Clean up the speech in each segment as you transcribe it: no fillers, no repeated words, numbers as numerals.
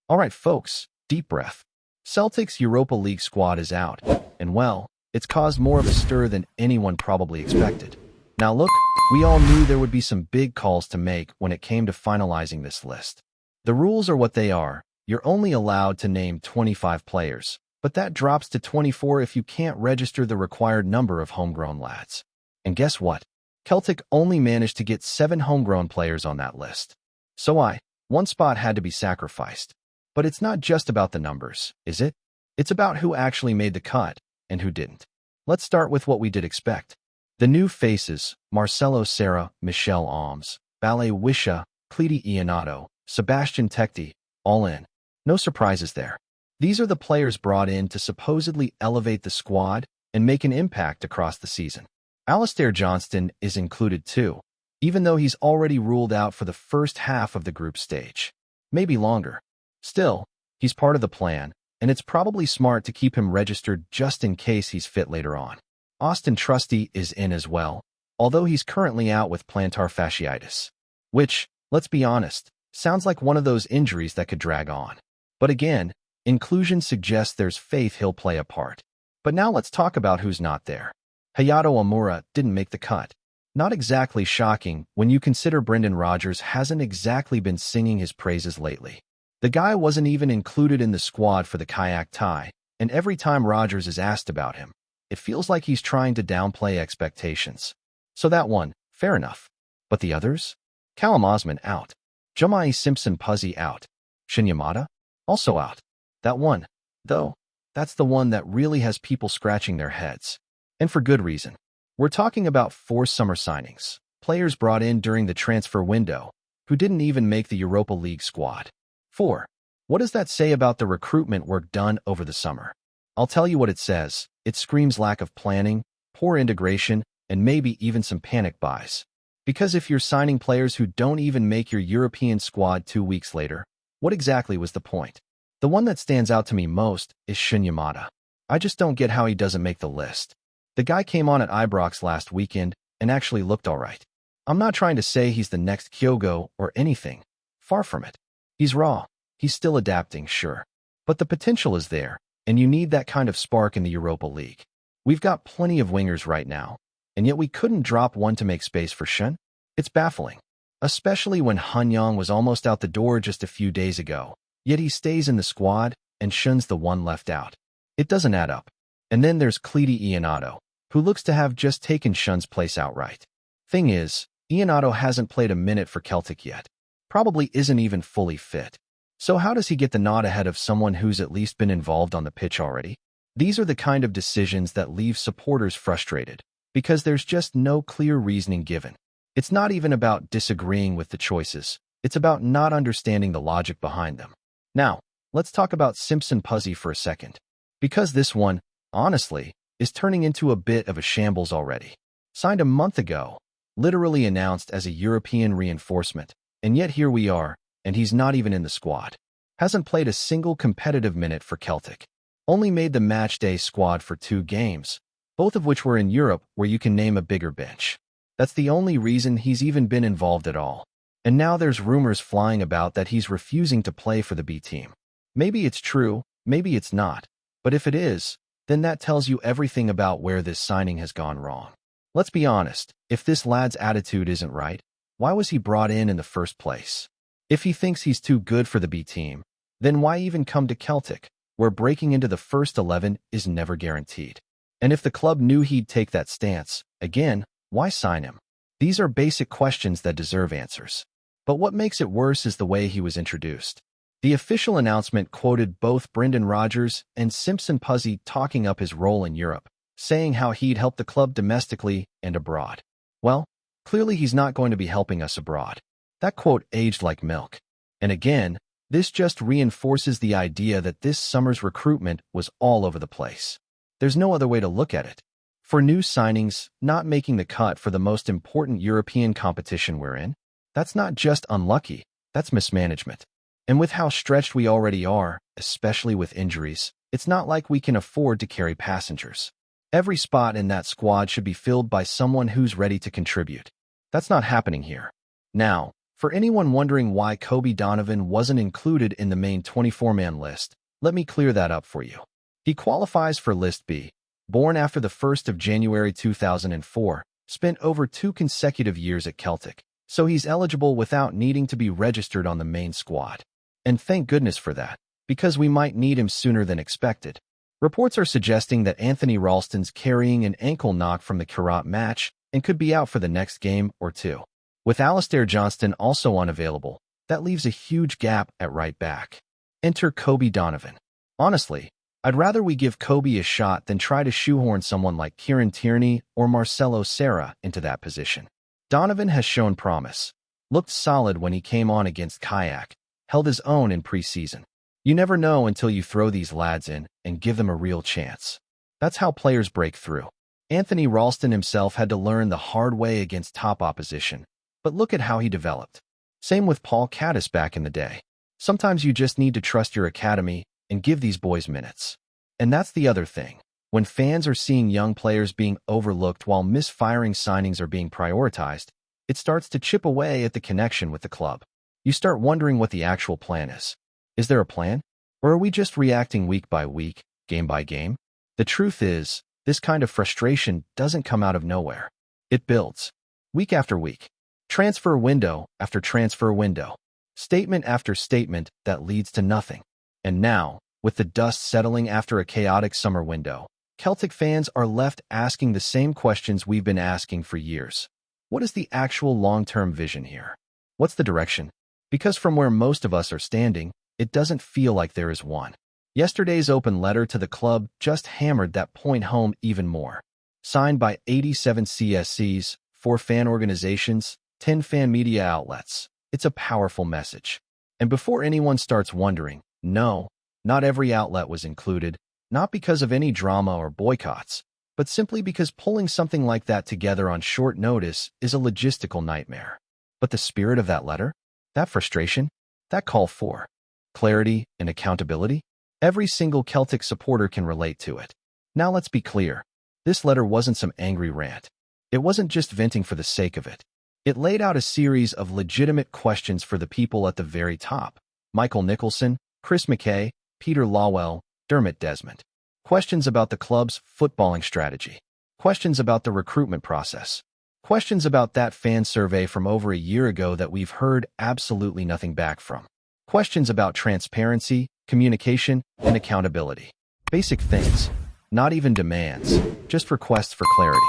Alright folks, deep breath. Celtic's Europa League squad is out, and well, it's caused more of a stir than anyone probably expected. Now look, we all knew there would be some big calls to make when it came to finalizing this list. The rules are what they are. You're only allowed to name 25 players, but that drops to 24 if you can't register the required number of homegrown lads. And guess what? Celtic only managed to get 7 homegrown players on that list. So one spot had to be sacrificed. But it's not just about the numbers, is it? It's about who actually made the cut and who didn't. Let's start with what we did expect. The new faces, Marcelo Serra, Michel Alms, Bale Wisha, Cleti Iheanacho, Sebastian Tekti, all in. No surprises there. These are the players brought in to supposedly elevate the squad and make an impact across the season. Alistair Johnston is included too, even though he's already ruled out for the first half of the group stage. Maybe longer. Still, he's part of the plan, and it's probably smart to keep him registered just in case he's fit later on. Austin Trusty is in as well, although he's currently out with plantar fasciitis, which, let's be honest, sounds like one of those injuries that could drag on. But again, inclusion suggests there's faith he'll play a part. But now let's talk about who's not there. Hayato Omura didn't make the cut. Not exactly shocking when you consider Brendan Rodgers hasn't exactly been singing his praises lately. The guy wasn't even included in the squad for the kayak tie, and every time Rodgers is asked about him, it feels like he's trying to downplay expectations. So that one, fair enough. But the others? Callum Osman out. Jomai Simpson-Puzzy out. Shin Yamada? Also out. That one, though, that's the one that really has people scratching their heads. And for good reason. We're talking about 4 summer signings, players brought in during the transfer window, who didn't even make the Europa League squad. 4. What does that say about the recruitment work done over the summer? I'll tell you what it says. It screams lack of planning, poor integration, and maybe even some panic buys. Because if you're signing players who don't even make your European squad 2 weeks later, what exactly was the point? The one that stands out to me most is Shin Yamada. I just don't get how he doesn't make the list. The guy came on at Ibrox last weekend and actually looked alright. I'm not trying to say he's the next Kyogo or anything. Far from it. He's raw. He's still adapting, sure. But the potential is there, and you need that kind of spark in the Europa League. We've got plenty of wingers right now, and yet we couldn't drop one to make space for Shin? It's baffling. Especially when Han-Yang was almost out the door just a few days ago, yet he stays in the squad, and Shin's the one left out. It doesn't add up. And then there's Cleti Iheanacho, who looks to have just taken Shin's place outright. Thing is, Iheanacho hasn't played a minute for Celtic yet. Probably isn't even fully fit. So how does he get the nod ahead of someone who's at least been involved on the pitch already? These are the kind of decisions that leave supporters frustrated, because there's just no clear reasoning given. It's not even about disagreeing with the choices. It's about not understanding the logic behind them. Now, let's talk about Simpson-Puzzy for a second. Because this one, honestly, is turning into a bit of a shambles already. Signed a month ago, literally announced as a European reinforcement, and yet here we are, and he's not even in the squad. Hasn't played a single competitive minute for Celtic. Only made the matchday squad for 2 games, both of which were in Europe where you can name a bigger bench. That's the only reason he's even been involved at all. And now there's rumors flying about that he's refusing to play for the B team. Maybe it's true, maybe it's not. But if it is, then that tells you everything about where this signing has gone wrong. Let's be honest, if this lad's attitude isn't right, why was he brought in the first place? If he thinks he's too good for the B team, then why even come to Celtic, where breaking into the first 11 is never guaranteed? And if the club knew he'd take that stance, again, why sign him? These are basic questions that deserve answers. But what makes it worse is the way he was introduced. The official announcement quoted both Brendan Rodgers and Simpson-Puzzy talking up his role in Europe, saying how he'd help the club domestically and abroad. Well, clearly he's not going to be helping us abroad. That quote aged like milk. And again, this just reinforces the idea that this summer's recruitment was all over the place. There's no other way to look at it. For new signings, not making the cut for the most important European competition we're in, that's not just unlucky, that's mismanagement. And with how stretched we already are, especially with injuries, it's not like we can afford to carry passengers. Every spot in that squad should be filled by someone who's ready to contribute. That's not happening here. Now, For anyone wondering why Kobe Donovan wasn't included in the main 24-man list, let me clear that up for you. He qualifies for List B. Born after the 1st of January 2004, spent over 2 consecutive years at Celtic, so he's eligible without needing to be registered on the main squad. And thank goodness for that, because we might need him sooner than expected. Reports are suggesting that Anthony Ralston's carrying an ankle knock from the Kirat match and could be out for the next game or two. With Alistair Johnston also unavailable, that leaves a huge gap at right back. Enter Kobe Donovan. Honestly, I'd rather we give Kobe a shot than try to shoehorn someone like Kieran Tierney or Marcelo Serra into that position. Donovan has shown promise, looked solid when he came on against Kayak, held his own in preseason. You never know until you throw these lads in and give them a real chance. That's how players break through. Anthony Ralston himself had to learn the hard way against top opposition, but look at how he developed. Same with Paul Caddis back in the day. Sometimes you just need to trust your academy and give these boys minutes. And that's the other thing. When fans are seeing young players being overlooked while misfiring signings are being prioritized, it starts to chip away at the connection with the club. You start wondering what the actual plan is. Is there a plan? Or are we just reacting week by week, game by game? The truth is, this kind of frustration doesn't come out of nowhere. It builds. Week after week. Transfer window after transfer window. Statement after statement that leads to nothing. And now, with the dust settling after a chaotic summer window, Celtic fans are left asking the same questions we've been asking for years. What is the actual long-term vision here? What's the direction? Because from where most of us are standing, it doesn't feel like there is one. Yesterday's open letter to the club just hammered that point home even more. Signed by 87 CSCs, 4 fan organizations, 10 fan media outlets. It's a powerful message. And before anyone starts wondering, no, not every outlet was included, not because of any drama or boycotts, but simply because pulling something like that together on short notice is a logistical nightmare. But the spirit of that letter? That frustration? That call for clarity and accountability? Every single Celtic supporter can relate to it. Now let's be clear. This letter wasn't some angry rant. It wasn't just venting for the sake of it. It laid out a series of legitimate questions for the people at the very top. Michael Nicholson, Chris McKay, Peter Lawwell, Dermot Desmond. Questions about the club's footballing strategy. Questions about the recruitment process. Questions about that fan survey from over a year ago that we've heard absolutely nothing back from. Questions about transparency, communication, and accountability. Basic things, not even demands, just requests for clarity.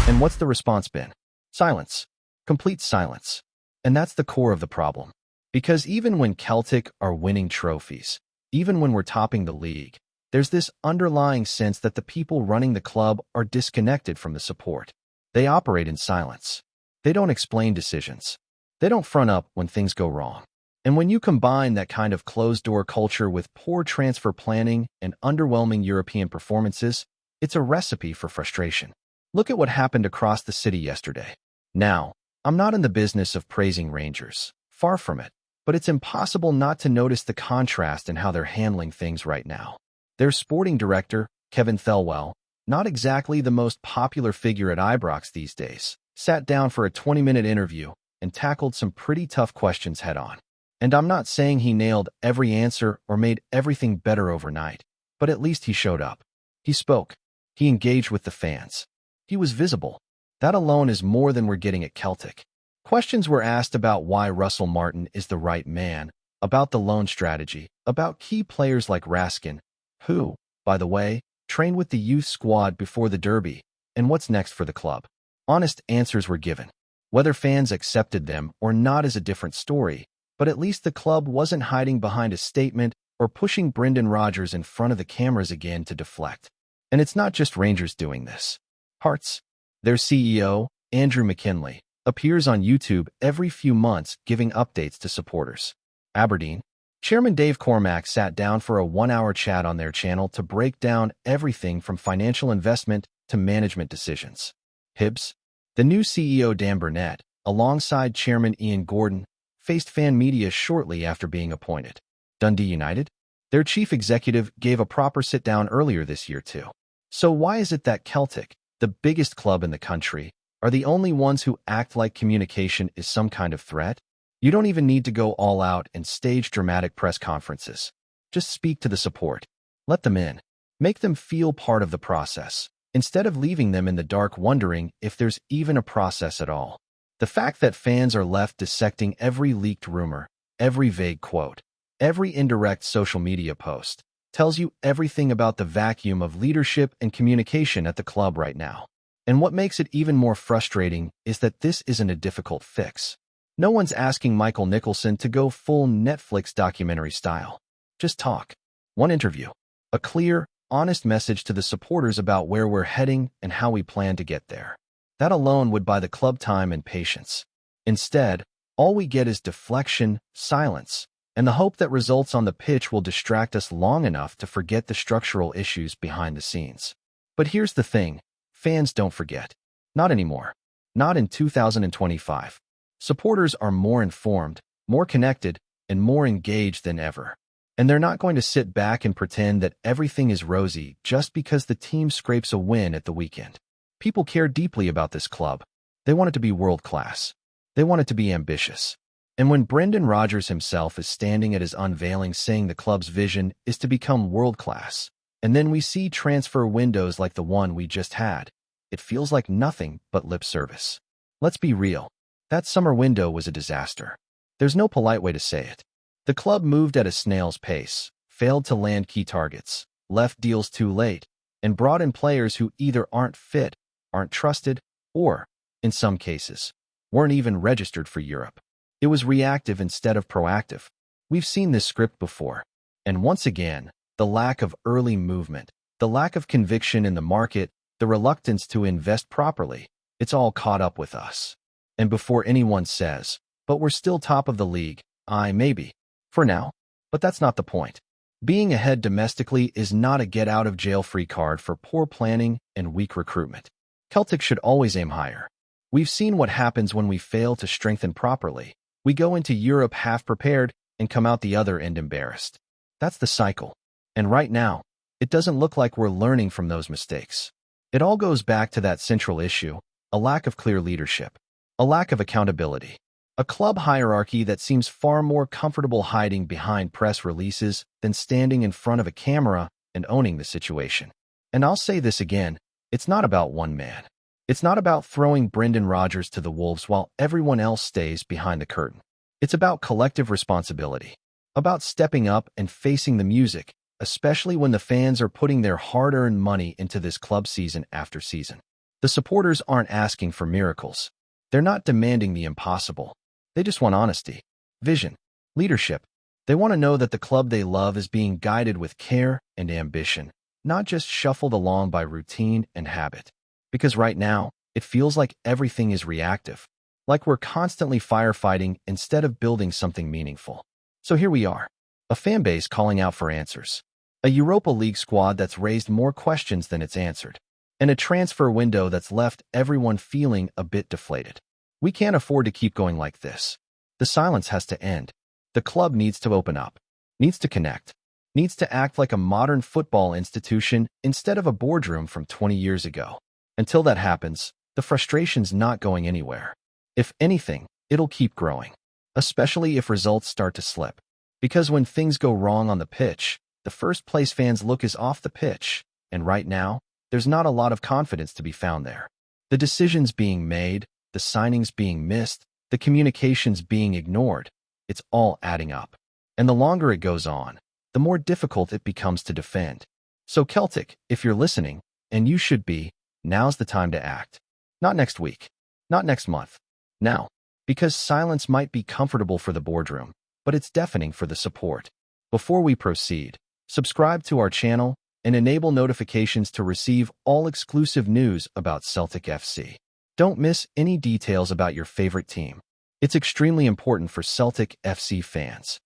And what's the response been? Silence. Complete silence. And that's the core of the problem. Because even when Celtic are winning trophies, even when we're topping the league, there's this underlying sense that the people running the club are disconnected from the support. They operate in silence. They don't explain decisions. They don't front up when things go wrong. And when you combine that kind of closed-door culture with poor transfer planning and underwhelming European performances, it's a recipe for frustration. Look at what happened across the city yesterday. Now, I'm not in the business of praising Rangers. Far from it. But it's impossible not to notice the contrast in how they're handling things right now. Their sporting director, Kevin Thelwell, not exactly the most popular figure at Ibrox these days, sat down for a 20-minute interview and tackled some pretty tough questions head-on. And I'm not saying he nailed every answer or made everything better overnight, but at least he showed up. He spoke. He engaged with the fans. He was visible. That alone is more than we're getting at Celtic. Questions were asked about why Russell Martin is the right man, about the loan strategy, about key players like Raskin, who, by the way, trained with the youth squad before the derby, and what's next for the club. Honest answers were given. Whether fans accepted them or not is a different story, but at least the club wasn't hiding behind a statement or pushing Brendan Rodgers in front of the cameras again to deflect. And it's not just Rangers doing this. Hearts, their CEO, Andrew McKinley, appears on YouTube every few months giving updates to supporters. Aberdeen, Chairman Dave Cormack sat down for a 1-hour chat on their channel to break down everything from financial investment to management decisions. Hibs, the new CEO Dan Burnett, alongside Chairman Ian Gordon, faced fan media shortly after being appointed. Dundee United, their chief executive gave a proper sit-down earlier this year too. So why is it that Celtic, the biggest club in the country, are the only ones who act like communication is some kind of threat? You don't even need to go all out and stage dramatic press conferences. Just speak to the support. Let them in. Make them feel part of the process, instead of leaving them in the dark wondering if there's even a process at all. The fact that fans are left dissecting every leaked rumor, every vague quote, every indirect social media post, tells you everything about the vacuum of leadership and communication at the club right now. And what makes it even more frustrating is that this isn't a difficult fix. No one's asking Michael Nicholson to go full Netflix documentary style. Just talk. One interview. A clear, honest message to the supporters about where we're heading and how we plan to get there. That alone would buy the club time and patience. Instead, all we get is deflection, silence, and the hope that results on the pitch will distract us long enough to forget the structural issues behind the scenes. But here's the thing. Fans don't forget. Not anymore. Not in 2025. Supporters are more informed, more connected, and more engaged than ever. And they're not going to sit back and pretend that everything is rosy just because the team scrapes a win at the weekend. People care deeply about this club. They want it to be world-class. They want it to be ambitious. And when Brendan Rodgers himself is standing at his unveiling saying the club's vision is to become world-class, and then we see transfer windows like the one we just had, it feels like nothing but lip service. Let's be real. That summer window was a disaster. There's no polite way to say it. The club moved at a snail's pace, failed to land key targets, left deals too late, and brought in players who either aren't fit, aren't trusted, or, in some cases, weren't even registered for Europe. It was reactive instead of proactive. We've seen this script before. And once again, the lack of early movement, the lack of conviction in the market, the reluctance to invest properly, it's all caught up with us. And before anyone says, but we're still top of the league, maybe. For now. But that's not the point. Being ahead domestically is not a get-out-of-jail-free card for poor planning and weak recruitment. Celtic should always aim higher. We've seen what happens when we fail to strengthen properly. We go into Europe half-prepared and come out the other end embarrassed. That's the cycle. And right now, it doesn't look like we're learning from those mistakes. It all goes back to that central issue, a lack of clear leadership, a lack of accountability. A club hierarchy that seems far more comfortable hiding behind press releases than standing in front of a camera and owning the situation. And I'll say this again, it's not about one man. It's not about throwing Brendan Rodgers to the wolves while everyone else stays behind the curtain. It's about collective responsibility, about stepping up and facing the music, especially when the fans are putting their hard-earned money into this club season after season. The supporters aren't asking for miracles. They're not demanding the impossible. They just want honesty, vision, leadership. They want to know that the club they love is being guided with care and ambition, not just shuffled along by routine and habit. Because right now, it feels like everything is reactive, like we're constantly firefighting instead of building something meaningful. So here we are, a fan base calling out for answers, a Europa League squad that's raised more questions than it's answered, and a transfer window that's left everyone feeling a bit deflated. We can't afford to keep going like this. The silence has to end. The club needs to open up, needs to connect, needs to act like a modern football institution instead of a boardroom from 20 years ago. Until that happens, the frustration's not going anywhere. If anything, it'll keep growing, especially if results start to slip. Because when things go wrong on the pitch, the first place fans look is off the pitch, and right now, there's not a lot of confidence to be found there. The decisions being made, the signings being missed, the communications being ignored, it's all adding up. And the longer it goes on, the more difficult it becomes to defend. So Celtic, if you're listening, and you should be, now's the time to act. Not next week. Not next month. Now. Because silence might be comfortable for the boardroom, but it's deafening for the support. Before we proceed, subscribe to our channel and enable notifications to receive all exclusive news about Celtic FC. Don't miss any details about your favorite team. It's extremely important for Celtic FC fans.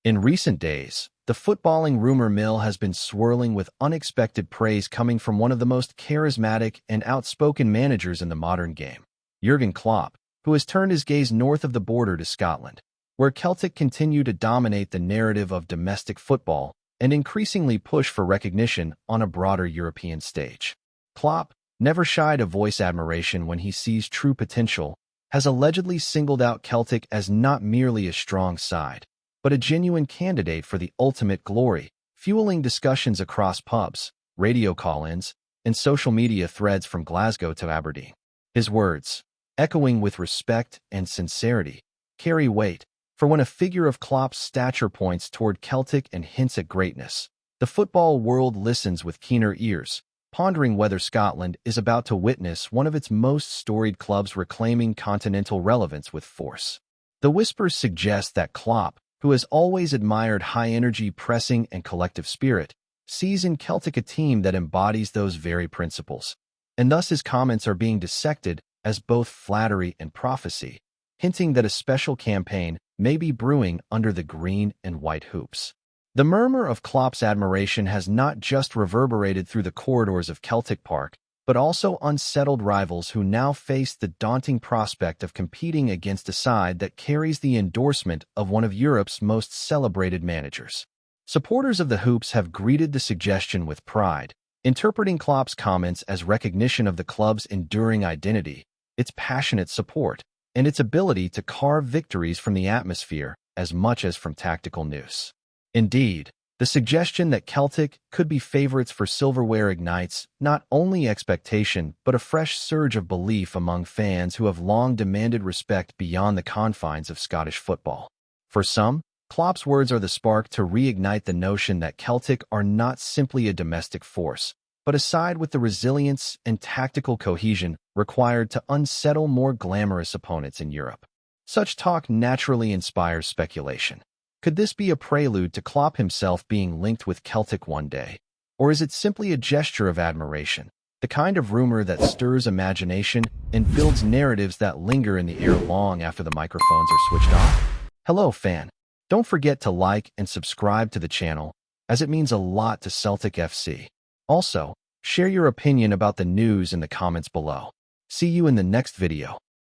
In recent days, the footballing rumor mill has been swirling with unexpected praise coming from one of the most charismatic and outspoken managers in the modern game, JURGEN Klopp, who has turned his gaze north of the border to Scotland, where Celtic continue to dominate the narrative of domestic football and increasingly push for recognition on a broader European stage. Klopp never shied to voice admiration when he sees true potential, has allegedly singled out Celtic as not merely a strong side, but a genuine candidate for the ultimate glory, fueling discussions across pubs, radio call-ins, and social media threads from Glasgow to Aberdeen. His words, echoing with respect and sincerity, carry weight, for when a figure of Klopp's stature points toward Celtic and hints at greatness, the football world listens with keener ears, pondering whether Scotland is about to witness one of its most storied clubs reclaiming continental relevance with force. The whispers suggest that Klopp, who has always admired high-energy pressing and collective spirit, sees in Celtic a team that embodies those very principles, and thus his comments are being dissected as both flattery and prophecy, hinting that a special campaign may be brewing under the green and white hoops. The murmur of Klopp's admiration has not just reverberated through the corridors of Celtic Park, but also unsettled rivals who now face the daunting prospect of competing against a side that carries the endorsement of one of Europe's most celebrated managers. Supporters of the Hoops have greeted the suggestion with pride, interpreting Klopp's comments as recognition of the club's enduring identity, its passionate support, and its ability to carve victories from the atmosphere as much as from tactical nous. Indeed, the suggestion that Celtic could be favorites for silverware ignites not only expectation but a fresh surge of belief among fans who have long demanded respect beyond the confines of Scottish football. For some, Klopp's words are the spark to reignite the notion that Celtic are not simply a domestic force, but a side with the resilience and tactical cohesion required to unsettle more glamorous opponents in Europe. Such talk naturally inspires speculation. Could this be a prelude to Klopp himself being linked with Celtic one day? Or is it simply a gesture of admiration, the kind of rumor that stirs imagination and builds narratives that linger in the air long after the microphones are switched off? Hello, fan. Don't forget to like and subscribe to the channel, as it means a lot to Celtic FC. Also, share your opinion about the news in the comments below. See you in the next video.